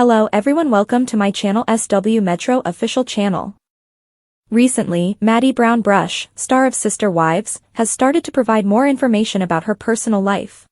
Hello everyone, welcome to my channel SW Metro official channel. Recently, Maddie Brown Brush, star of Sister Wives, has started to provide more information about her personal life.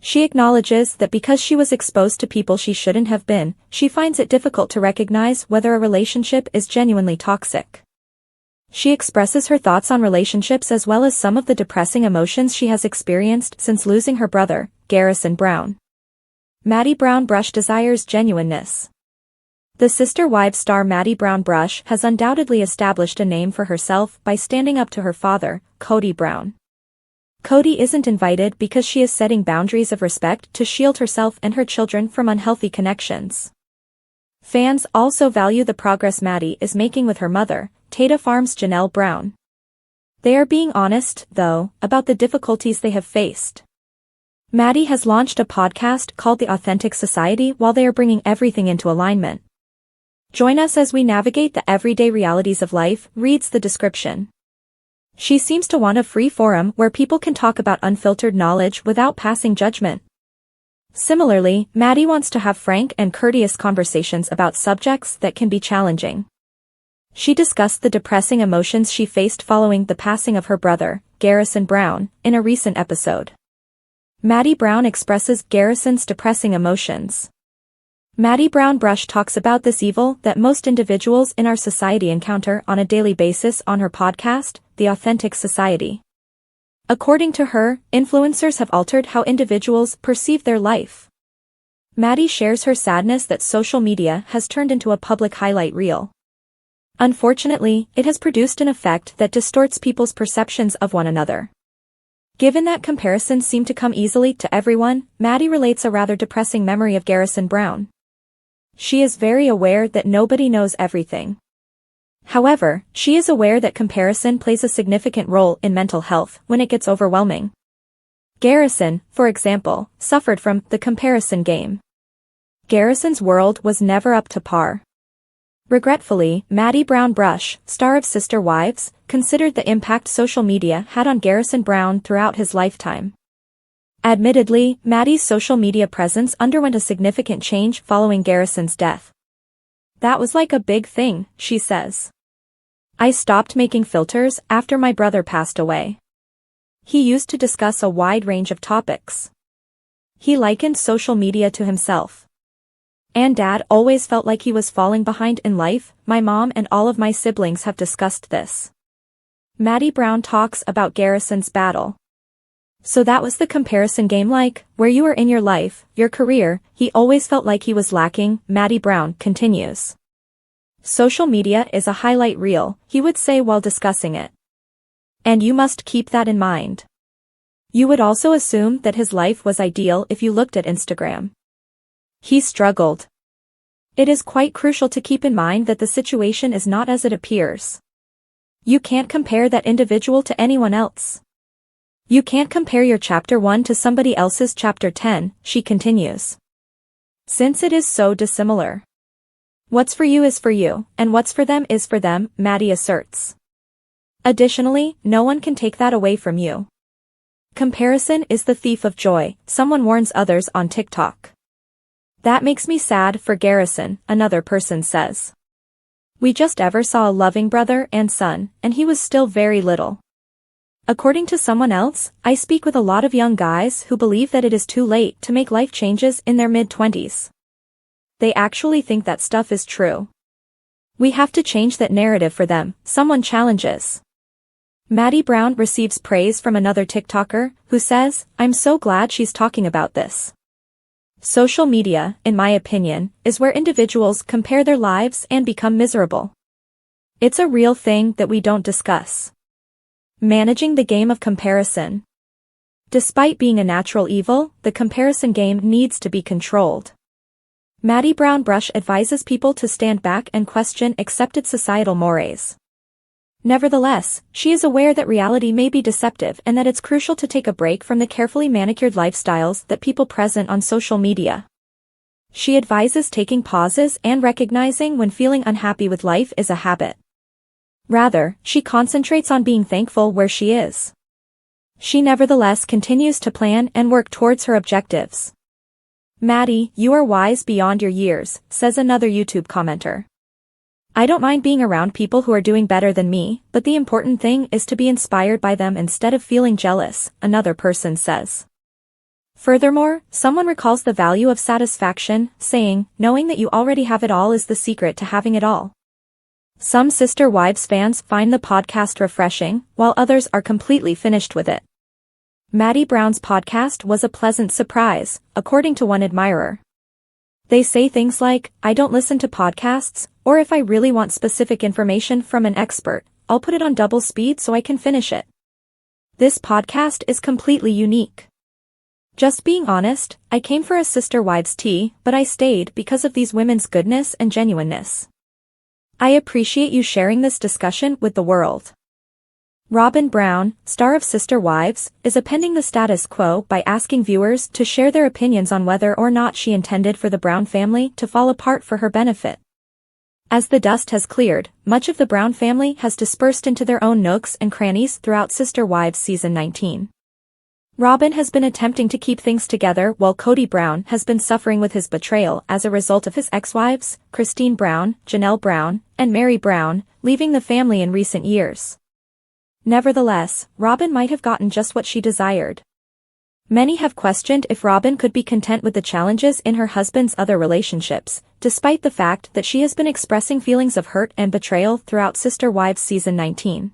She acknowledges that because she was exposed to people she shouldn't have been, she finds it difficult to recognize whether a relationship is genuinely toxic. She expresses her thoughts on relationships as well as some of the depressing emotions she has experienced since losing her brother, Garrison Brown. Maddie Brown Brush desires genuineness. The Sister Wives star Maddie Brown Brush has undoubtedly established a name for herself by standing up to her father, KODY Brown. KODY isn't invited because she is setting boundaries of respect to shield herself and her children from unhealthy connections. Fans also value the progress Maddie is making with her mother, Tata Farm's Jaanelle Brown. They are being honest, though, about the difficulties they have faced. Maddie has launched a podcast called The Authentic Society while they are bringing everything into alignment. Join us as we navigate the everyday realities of life, reads the description. She seems to want a free forum where people can talk about unfiltered knowledge without passing judgment. Similarly, Maddie wants to have frank and courteous conversations about subjects that can be challenging. She discussed the depressing emotions she faced following the passing of her brother, Garrison Brown, in a recent episode. Maddie Brown expresses Garrison's depressing emotions. Maddie Brown Brush talks about this evil that most individuals in our society encounter on a daily basis on her podcast, The Authentic Society. According to her, influencers have altered how individuals perceive their life. Maddie shares her sadness that social media has turned into a public highlight reel. Unfortunately, it has produced an effect that distorts people's perceptions of one another. Given that comparisons seem to come easily to everyone, Maddie relates a rather depressing memory of Garrison Brown. She is very aware that nobody knows everything. However, she is aware that comparison plays a significant role in mental health when it gets overwhelming. Garrison, for example, suffered from the comparison game. Garrison's world was never up to par. Regretfully, Maddie Brown Brush, star of Sister Wives, considered the impact social media had on Garrison Brown throughout his lifetime. Admittedly, Maddie's social media presence underwent a significant change following Garrison's death. That was like a big thing, she says. I stopped making filters after my brother passed away. He used to discuss a wide range of topics. He likened social media to himself. And Dad always felt like he was falling behind in life. My mom and all of my siblings have discussed this. Maddie Brown talks about Garrison's battle. So that was the comparison game, like, where you were in your life, your career, he always felt like he was lacking, Maddie Brown continues. Social media is a highlight reel, he would say while discussing it. And you must keep that in mind. You would also assume that his life was ideal if you looked at Instagram. He struggled. It is quite crucial to keep in mind that the situation is not as it appears. You can't compare that individual to anyone else. You can't compare your chapter 1 to somebody else's chapter 10, she continues. Since it is so dissimilar. What's for you is for you, and what's for them is for them, Maddie asserts. Additionally, no one can take that away from you. Comparison is the thief of joy, someone warns others on TikTok. That makes me sad for Garrison, another person says. We just ever saw a loving brother and son, and he was still very little. According to someone else, I speak with a lot of young guys who believe that it is too late to make life changes in their mid-20s. They actually think that stuff is true. We have to change that narrative for them, someone challenges. Maddie Brown receives praise from another TikToker, who says, I'm so glad she's talking about this. Social media, in my opinion, is where individuals compare their lives and become miserable. It's a real thing that we don't discuss. Managing the game of comparison. Despite being a natural evil, the comparison game needs to be controlled. Maddie Brown Brush advises people to stand back and question accepted societal mores. Nevertheless, she is aware that reality may be deceptive and that it's crucial to take a break from the carefully manicured lifestyles that people present on social media. She advises taking pauses and recognizing when feeling unhappy with life is a habit. Rather, she concentrates on being thankful where she is. She nevertheless continues to plan and work towards her objectives. Maddie, you are wise beyond your years, says another YouTube commenter. I don't mind being around people who are doing better than me, but the important thing is to be inspired by them instead of feeling jealous, another person says. Furthermore, someone recalls the value of satisfaction, saying, knowing that you already have it all is the secret to having it all. Some Sister Wives fans find the podcast refreshing, while others are completely finished with it. Maddie Brown's podcast was a pleasant surprise, according to one admirer. They say things like, I don't listen to podcasts, or if I really want specific information from an expert, I'll put it on double speed so I can finish it. This podcast is completely unique. Just being honest, I came for a Sister Wives tea, but I stayed because of these women's goodness and genuineness. I appreciate you sharing this discussion with the world. Robyn Brown, star of Sister Wives, is upending the status quo by asking viewers to share their opinions on whether or not she intended for the Brown family to fall apart for her benefit. As the dust has cleared, much of the Brown family has dispersed into their own nooks and crannies throughout Sister Wives Season 19. Robyn has been attempting to keep things together while KODY Brown has been suffering with his betrayal as a result of his ex-wives, Christine Brown, Jaanelle Brown, and Mary Brown, leaving the family in recent years. Nevertheless, Robyn might have gotten just what she desired. Many have questioned if Robyn could be content with the challenges in her husband's other relationships, despite the fact that she has been expressing feelings of hurt and betrayal throughout Sister Wives Season 19.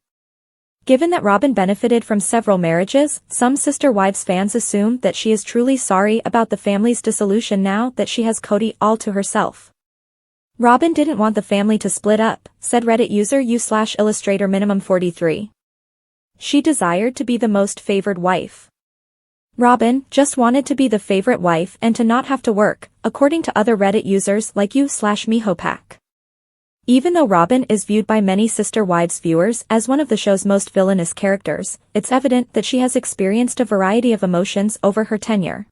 Given that Robyn benefited from several marriages, some Sister Wives fans assume that she is truly sorry about the family's dissolution now that she has KODY all to herself. Robyn didn't want the family to split up, said Reddit user u/illustrator minimum 43. She desired to be the most favored wife. Robyn just wanted to be the favorite wife and to not have to work, according to other Reddit users like u/mihopak. Even though Robyn is viewed by many Sister Wives viewers as one of the show's most villainous characters, it's evident that she has experienced a variety of emotions over her tenure.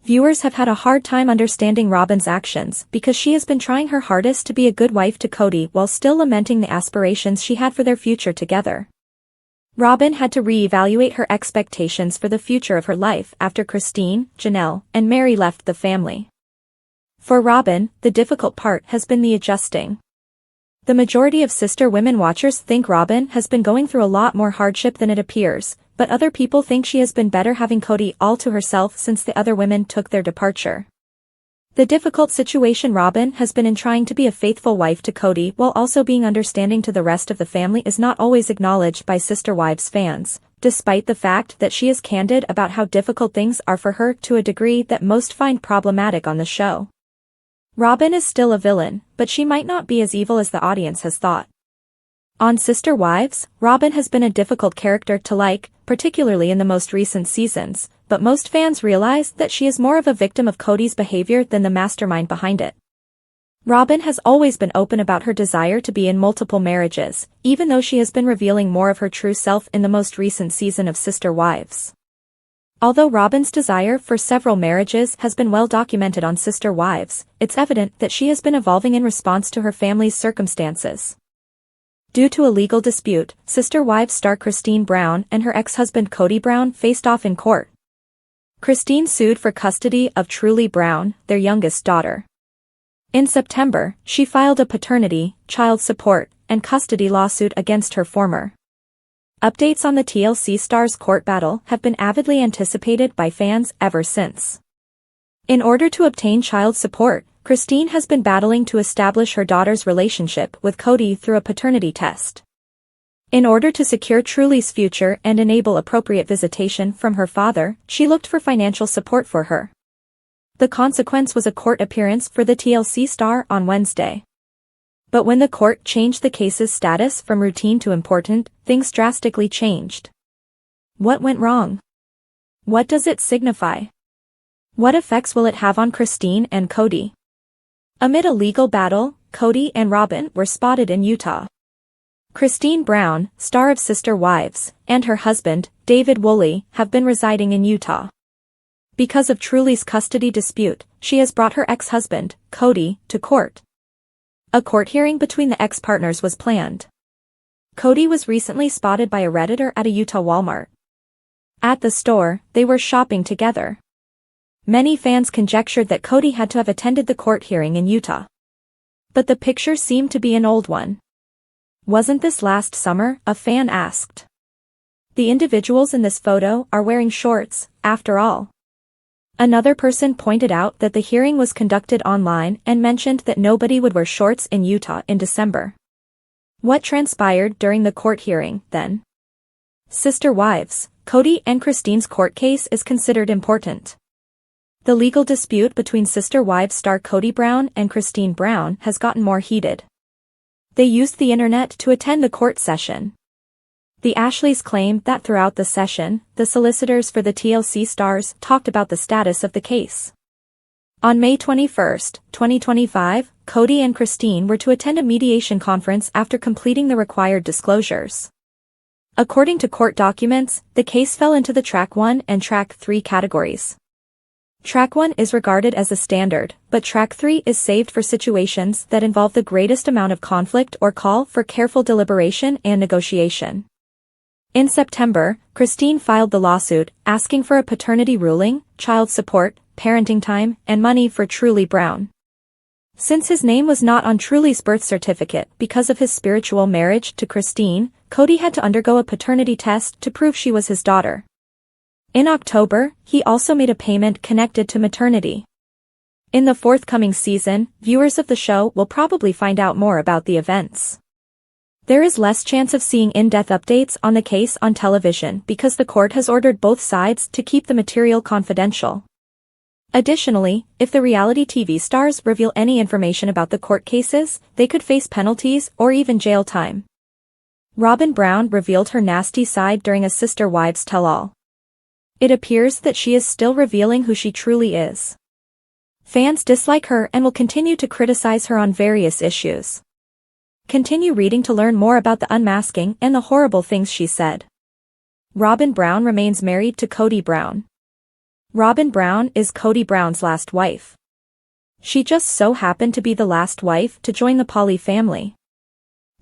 Viewers have had a hard time understanding Robyn's actions because she has been trying her hardest to be a good wife to KODY while still lamenting the aspirations she had for their future together. Robyn had to re-evaluate her expectations for the future of her life after Christine, Jaanelle, and Mary left the family. For Robyn, the difficult part has been the adjusting. The majority of Sister Women watchers think Robyn has been going through a lot more hardship than it appears, but other people think she has been better having KODY all to herself since the other women took their departure. The difficult situation Robyn has been in trying to be a faithful wife to KODY while also being understanding to the rest of the family is not always acknowledged by Sister Wives fans, despite the fact that she is candid about how difficult things are for her to a degree that most find problematic on the show. Robyn is still a villain, but she might not be as evil as the audience has thought. On Sister Wives, Robyn has been a difficult character to like, particularly in the most recent seasons, but most fans realize that she is more of a victim of KODY's behavior than the mastermind behind it. Robyn has always been open about her desire to be in multiple marriages, even though she has been revealing more of her true self in the most recent season of Sister Wives. Although Robyn's desire for several marriages has been well documented on Sister Wives, it's evident that she has been evolving in response to her family's circumstances. Due to a legal dispute, Sister Wives star Christine Brown and her ex-husband KODY Brown faced off in court. Christine sued for custody of Truly Brown, their youngest daughter. In September, she filed a paternity, child support, and custody lawsuit against her former. Updates on the TLC star's court battle have been avidly anticipated by fans ever since. In order to obtain child support, Christine has been battling to establish her daughter's relationship with KODY through a paternity test. In order to secure Truly's future and enable appropriate visitation from her father, she looked for financial support for her. The consequence was a court appearance for the TLC star on Wednesday. But when the court changed the case's status from routine to important, things drastically changed. What went wrong? What does it signify? What effects will it have on Christine and KODY? Amid a legal battle, KODY and Robyn were spotted in Utah. Christine Brown, star of Sister Wives, and her husband, David Woolley, have been residing in Utah. Because of Truly's custody dispute, she has brought her ex-husband, KODY, to court. A court hearing between the ex-partners was planned. KODY was recently spotted by a Redditor at a Utah Walmart. At the store, they were shopping together. Many fans conjectured that KODY had to have attended the court hearing in Utah. But the picture seemed to be an old one. "Wasn't this last summer?" a fan asked. "The individuals in this photo are wearing shorts, after all." Another person pointed out that the hearing was conducted online and mentioned that nobody would wear shorts in Utah in December. What transpired during the court hearing, then? Sister wives, KODY and Christine's court case is considered important. The legal dispute between Sister Wives star KODY Brown and Christine Brown has gotten more heated. They used the internet to attend the court session. The Ashleys claimed that throughout the session, the solicitors for the TLC stars talked about the status of the case. On May 21, 2025, KODY and Christine were to attend a mediation conference after completing the required disclosures. According to court documents, the case fell into the Track 1 and Track 3 categories. Track 1 is regarded as a standard, but Track 3 is saved for situations that involve the greatest amount of conflict or call for careful deliberation and negotiation. In September, Christine filed the lawsuit, asking for a paternity ruling, child support, parenting time, and money for Truly Brown. Since his name was not on Truly's birth certificate because of his spiritual marriage to Christine, KODY had to undergo a paternity test to prove she was his daughter. In October, he also made a payment connected to maternity. In the forthcoming season, viewers of the show will probably find out more about the events. There is less chance of seeing in-depth updates on the case on television because the court has ordered both sides to keep the material confidential. Additionally, if the reality TV stars reveal any information about the court cases, they could face penalties or even jail time. Robyn Brown revealed her nasty side during a Sister Wives tell-all. It appears that she is still revealing who she truly is. Fans dislike her and will continue to criticize her on various issues. Continue reading to learn more about the unmasking and the horrible things she said. Robyn Brown remains married to KODY Brown. Robyn Brown is KODY Brown's last wife. She just so happened to be the last wife to join the Poly family.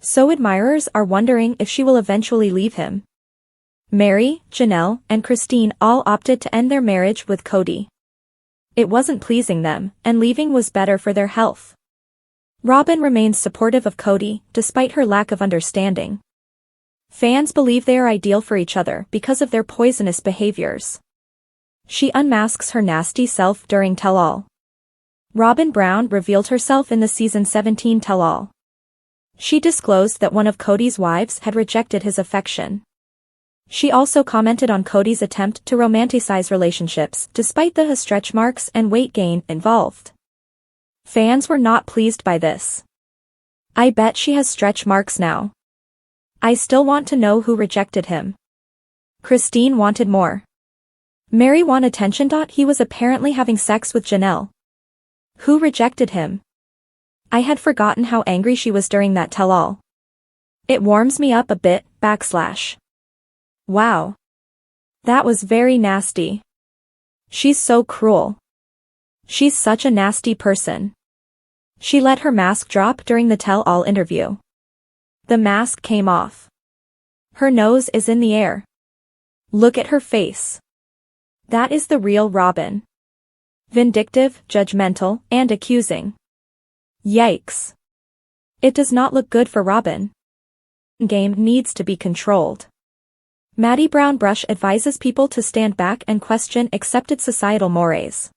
So admirers are wondering if she will eventually leave him. Mary, Jaanelle, and Christine all opted to end their marriage with KODY. It wasn't pleasing them, and leaving was better for their health. Robyn remains supportive of KODY, despite her lack of understanding. Fans believe they are ideal for each other because of their poisonous behaviors. She unmasks her nasty self during tell-all. Robyn Brown revealed herself in the season 17 tell-all. She disclosed that one of KODY's wives had rejected his affection. She also commented on KODY's attempt to romanticize relationships despite the stretch marks and weight gain involved. Fans were not pleased by this. "I bet she has stretch marks now. I still want to know who rejected him." Christine wanted more. Mary want attention. He was apparently having sex with Jaanelle. Who rejected him? I had forgotten how angry she was during that tell-all. It warms me up a bit, /. Wow. That was very nasty. She's so cruel. She's such a nasty person. She let her mask drop during the tell-all interview. The mask came off. Her nose is in the air. Look at her face. That is the real Robyn. Vindictive, judgmental, and accusing. Yikes. It does not look good for Robyn. Game needs to be controlled. Maddie Brown Brush advises people to stand back and question accepted societal mores.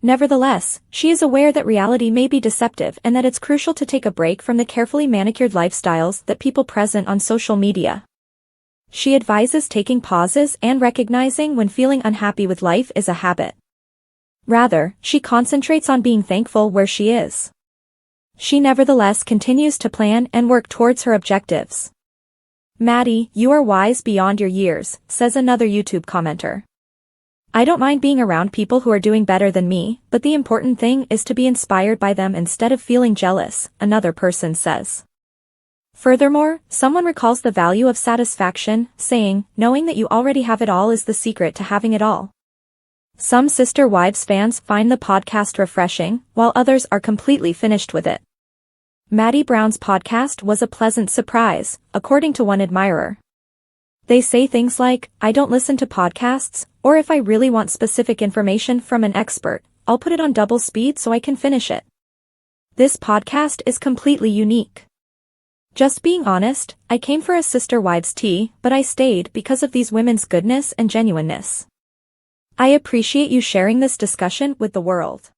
Nevertheless, she is aware that reality may be deceptive and that it's crucial to take a break from the carefully manicured lifestyles that people present on social media. She advises taking pauses and recognizing when feeling unhappy with life is a habit. Rather, she concentrates on being thankful where she is. She nevertheless continues to plan and work towards her objectives. "Maddie, you are wise beyond your years," says another YouTube commenter. "I don't mind being around people who are doing better than me, but the important thing is to be inspired by them instead of feeling jealous," another person says. Furthermore, someone recalls the value of satisfaction, saying, "Knowing that you already have it all is the secret to having it all." Some Sister Wives fans find the podcast refreshing, while others are completely finished with it. Maddie Brown's podcast was a pleasant surprise, according to one admirer. They say things like, I don't listen to podcasts, or if I really want specific information from an expert, I'll put it on double speed so I can finish it. This podcast is completely unique. Just being honest, I came for a Sister Wives tea, but I stayed because of these women's goodness and genuineness. I appreciate you sharing this discussion with the world.